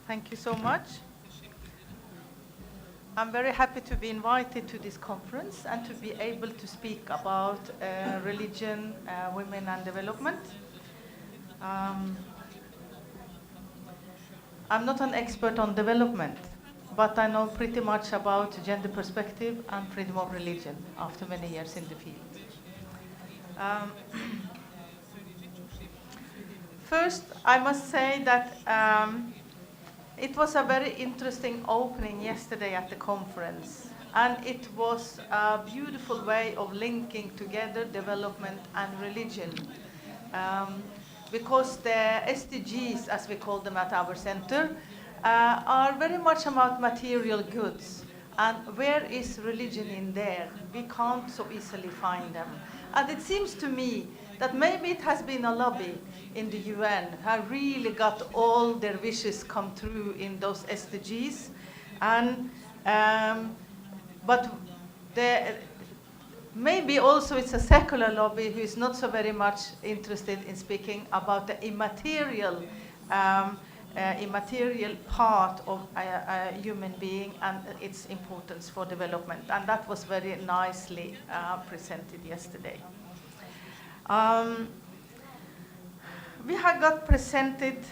Thank you so much. I'm very happy to be invited to this conference and to be able to speak about religion, women, and development. I'm not an expert on development, but I know pretty much about gender perspective and freedom of religion after many years in the field. First, I must say that it was a very interesting opening yesterday at the conference, and it was a beautiful way of linking together development and religion. Because the SDGs, as we call them at our center, are very much about material goods. And where is religion in there? We can't so easily find them. And it seems to me that maybe it has been a lobby in the UN who really got all their wishes come true in those SDGs. And, but maybe also it's a secular lobby who is not so very much interested in speaking about the immaterial part of a human being and its importance for development. And that was very nicely presented yesterday. We have got presented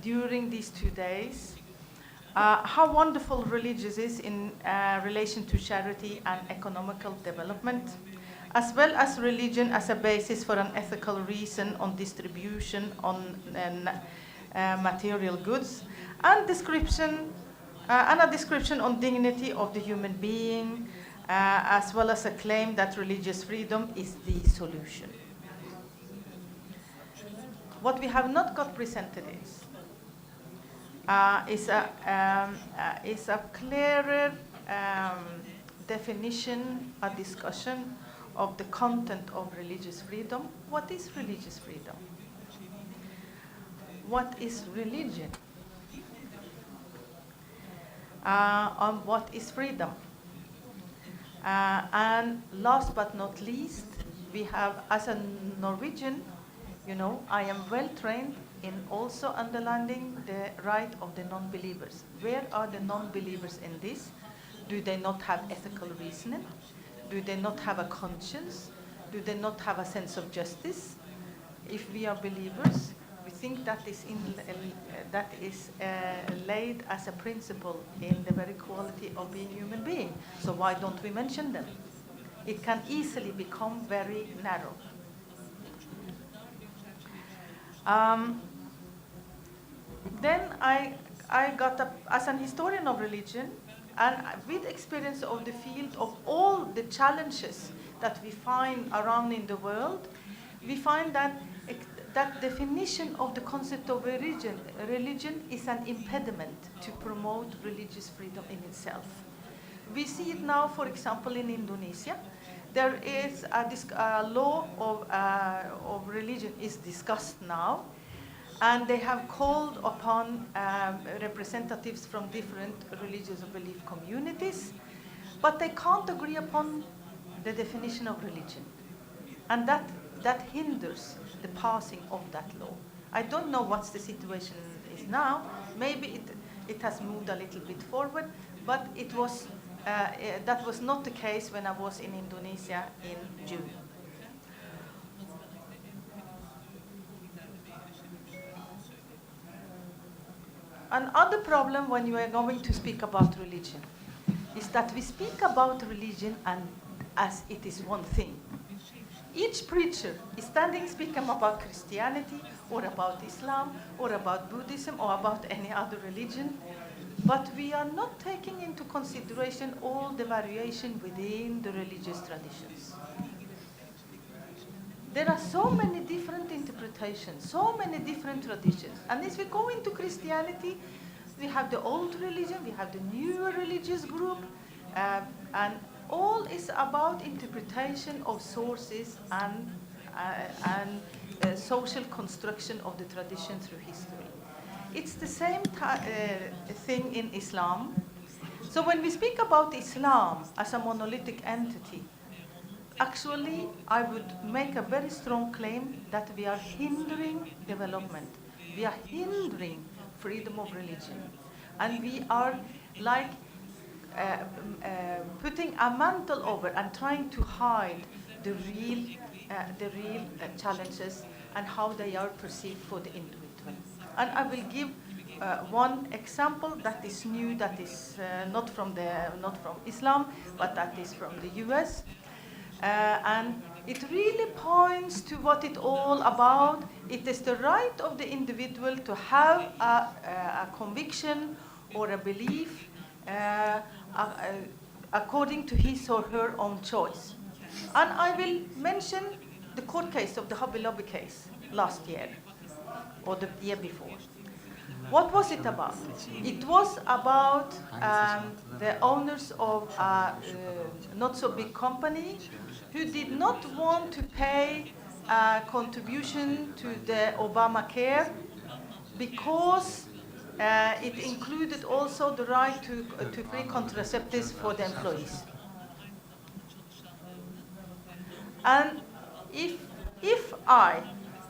during these 2 days how wonderful religion is in relation to charity and economical development, as well as religion as a basis for an ethical reason on distribution on material goods, and a description on dignity of the human being, as well as a claim that religious freedom is the solution. What we have not got presented is a clearer definition, a discussion of the content of religious freedom. What is religious freedom? What is religion? And what is freedom? And last but not least, we have, as a Norwegian, you know, I am well trained in also underlining the right of the non-believers. Where are the non-believers in this? Do they not have ethical reasoning? Do they not have a conscience? Do they not have a sense of justice? If we are believers, we think that is laid as a principle in the very quality of being human being. So why don't we mention them? It can easily become very narrow. Then I got up as an historian of religion, and with experience of the field of all the challenges that we find around in the world, we find that that definition of the concept of religion is an impediment to promote religious freedom in itself. We see it now, for example, in Indonesia. There is a law of religion is discussed now, and they have called upon representatives from different religious belief communities, but they can't agree upon the definition of religion, and that hinders the passing of that law. I don't know what the situation is now. Maybe it has moved a little bit forward, but it was. That was not the case when I was in Indonesia in June. Another problem when you are going to speak about religion is that we speak about religion as it is one thing. Each preacher is speaking about Christianity or about Islam or about Buddhism or about any other religion. But we are not taking into consideration all the variation within the religious traditions. There are so many different interpretations, so many different traditions. And as we go into Christianity, we have the old religion, we have the newer religious group, and all is about interpretation of sources and social construction of the tradition through history. It's the same thing in Islam. So when we speak about Islam as a monolithic entity, actually I would make a very strong claim that we are hindering development. We are hindering freedom of religion. And we are like putting a mantle over and trying to hide the real challenges and how they are perceived for the individual. And I will give one example that is new, that is not from Islam, but that is from the US. And it really points to what it's all about. It is the right of the individual to have a conviction or a belief according to his or her own choice. And I will mention the court case of the Hobby Lobby case last year, or the year before. What was it about? It was about the owners of a not so big company who did not want to pay a contribution to the Obamacare because it included also the right to free contraceptives for the employees. And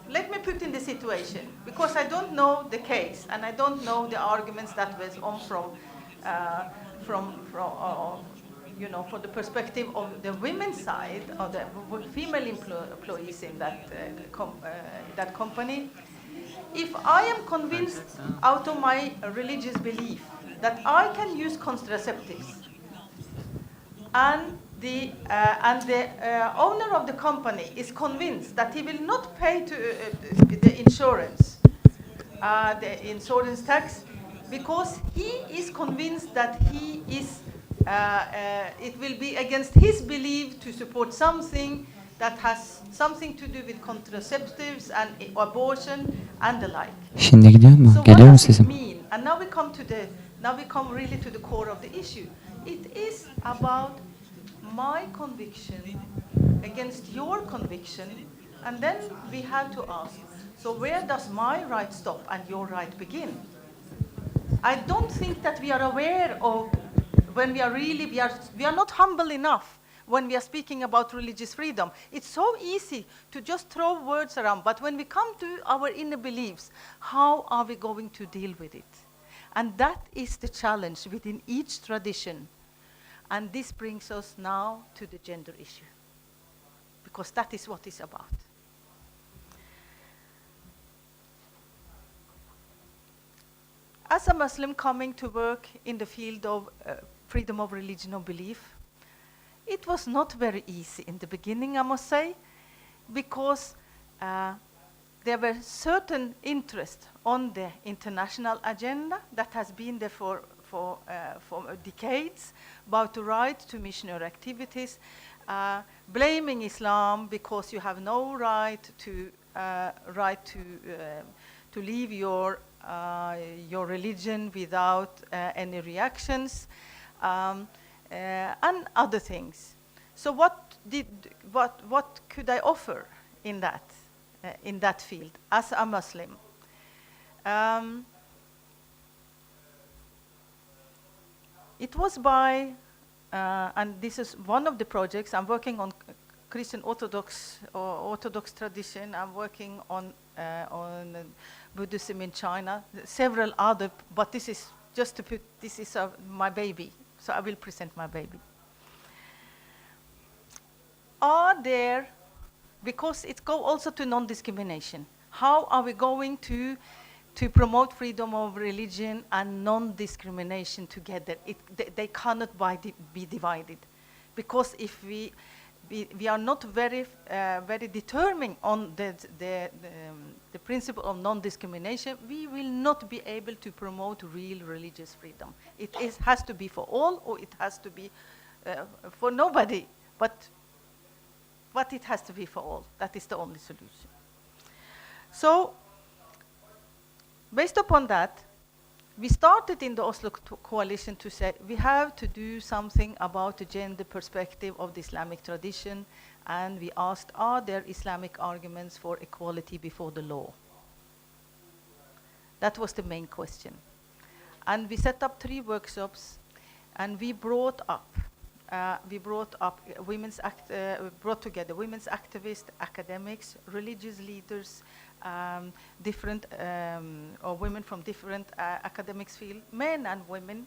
let me put in the situation, because I don't know the case and I don't know the arguments that was on from from the perspective of the women's side, of the female employees in that company. If I am convinced out of my religious belief that I can use contraceptives, and the owner of the company is convinced that he will not pay to the insurance tax, because he is convinced that it will be against his belief to support something that has something to do with contraceptives and abortion and the like. Şimdi gidiyor mu? So what Geliyor mu does it sesim? mean? And now we come really to the core of the issue. It is about my conviction against your conviction, and then we have to ask, so where does my right stop and your right begin? I don't think that we are aware of when we are not humble enough when we are speaking about religious freedom. It's so easy to just throw words around, but when we come to our inner beliefs, how are we going to deal with it? And that is the challenge within each tradition. And this brings us now to the gender issue, because that is what it's about. As a Muslim coming to work in the field of freedom of religion or belief, it was not very easy in the beginning, I must say, because there were certain interests on the international agenda that has been there for decades, about the right to missionary activities, blaming Islam because you have no right to leave your religion without any reactions, and other things. So what could I offer in that field as a Muslim? It was by, and this is one of the projects, I'm working on Christian Orthodox tradition, I'm working on Buddhism in China, several other, but this is just to put, this is my baby, so I will present my baby. Are there, because it goes also to non-discrimination, how are we going to promote freedom of religion and non-discrimination together? They cannot be divided, because if we are not very determined on the principle of non-discrimination, we will not be able to promote real religious freedom. It has to be for all, or it has to be for nobody, but it has to be for all. That is the only solution. So, based upon that, we started in the Oslo coalition to say we have to do something about the gender perspective of the Islamic tradition, and we asked, are there Islamic arguments for equality before the law? That was the main question. And we set up 3 workshops, and we brought together women's activists, academics, religious leaders, different or women from different academics field, men and women.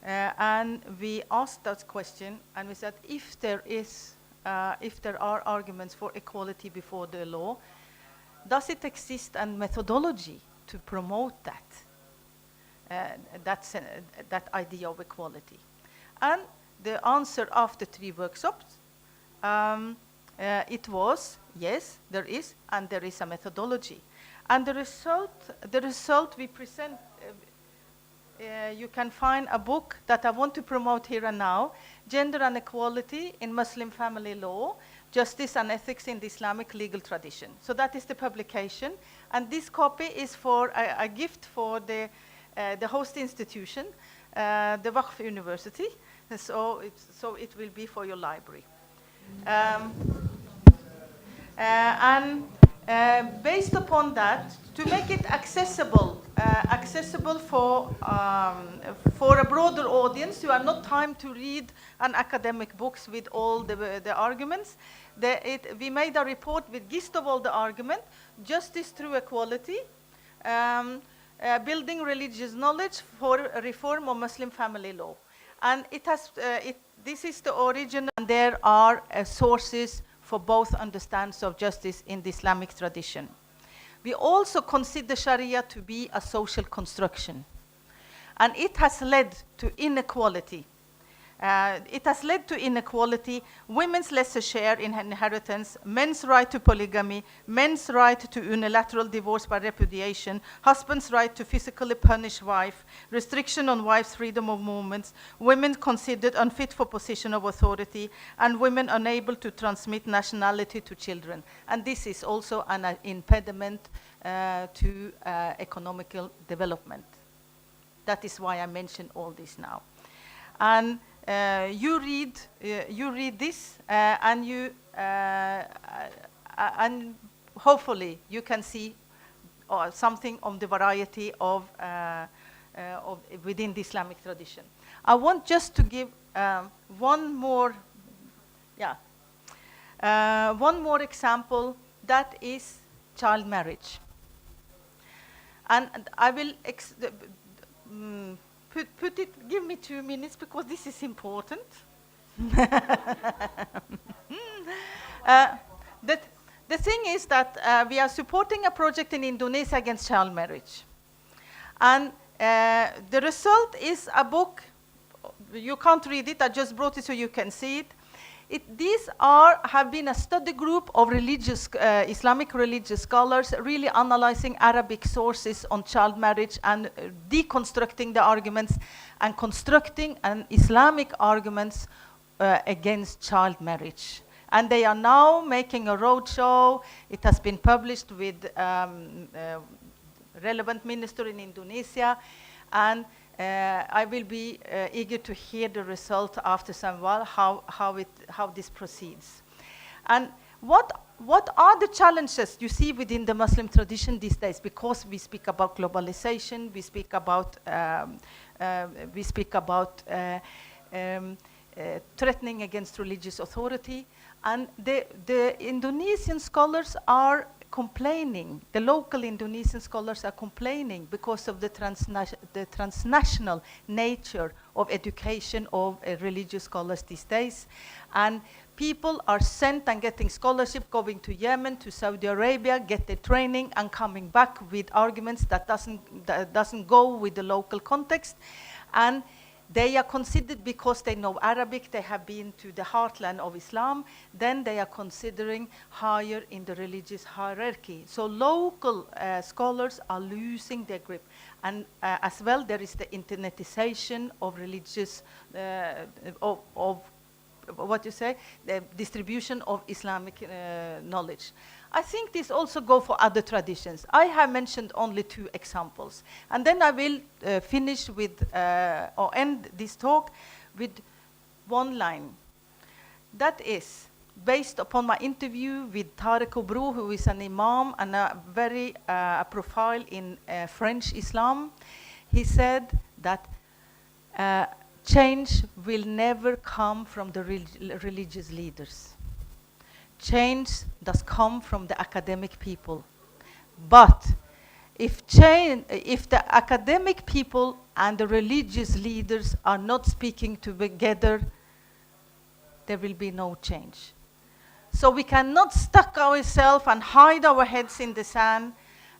And we asked that question, and we said, if there are arguments for equality before the law, does it exist a methodology to promote that idea of equality? And the answer after 3 workshops, it was, yes, there is, and there is a methodology. And the result we present, you can find a book that I want to promote here and now, Gender and Equality in Muslim Family Law, Justice and Ethics in the Islamic Legal Tradition. So that is the publication. And this copy is for a gift for the host institution, the Waqf University. So it will be for your library. Based upon that, to make it accessible for a broader audience who have not time to read an academic books with all the arguments, we made a report with gist of all the argument, justice through equality, building religious knowledge for reform of Muslim family law. And this is the origin, and there are sources for both understandings of justice in the Islamic tradition. We also consider Sharia to be a social construction, and it has led to inequality. Women's lesser share in inheritance, men's right to polygamy, men's right to unilateral divorce by repudiation, husband's right to physically punish wife, restriction on wife's freedom of movements, women considered unfit for position of authority, and women unable to transmit nationality to children. And this is also an impediment to economical development. That is why I mention all this now. And you read this, and hopefully you can see something on the variety of within the Islamic tradition. I want just to give one more example, that is child marriage. And I will give me 2 minutes because this is important. The thing is that we are supporting a project in Indonesia against child marriage. And the result is a book. You can't read it, I just brought it so you can see it. These have been a study group of Islamic religious scholars really analyzing Arabic sources on child marriage and deconstructing the arguments and constructing an Islamic arguments against child marriage. And they are now making a roadshow. It has been published with relevant minister in Indonesia, and I will be eager to hear the result after some while, how this proceeds. And what are the challenges you see within the Muslim tradition these days? Because we speak about globalization, we speak about threatening against religious authority, and the Indonesian scholars are complaining, the local Indonesian scholars are complaining because of the transnational nature of education of religious scholars these days. And people are sent and getting scholarship, going to Yemen, to Saudi Arabia, get their training, and coming back with arguments that doesn't go with the local context. And they are considered, because they know Arabic, they have been to the heartland of Islam, then they are considering higher in the religious hierarchy. So local scholars are losing their grip. And as well, there is the internetization of religious, the distribution of Islamic knowledge. I think this also goes for other traditions. I have mentioned only 2 examples. And then I will finish with, or end this talk with one line. That is based upon my interview with Tarek Obru, who is an imam and a very profile in French Islam. He said that change will never come from the religious leaders. change does come from the academic people. But if the academic people and the religious leaders are not speaking together, there will be no change. So we cannot stuck ourselves and hide our heads in the sand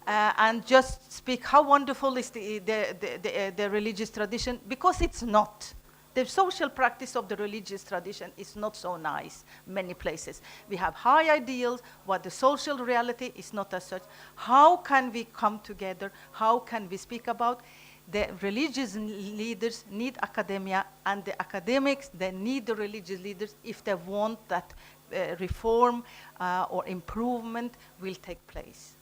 and just speak how wonderful is the religious tradition, because it's not. The social practice of the religious tradition is not so nice many places. We have high ideals, but the social reality is not as such. How can we come together? How can we speak about? The religious leaders need academia, and the academics, they need the religious leaders if they want that reform or improvement will take place.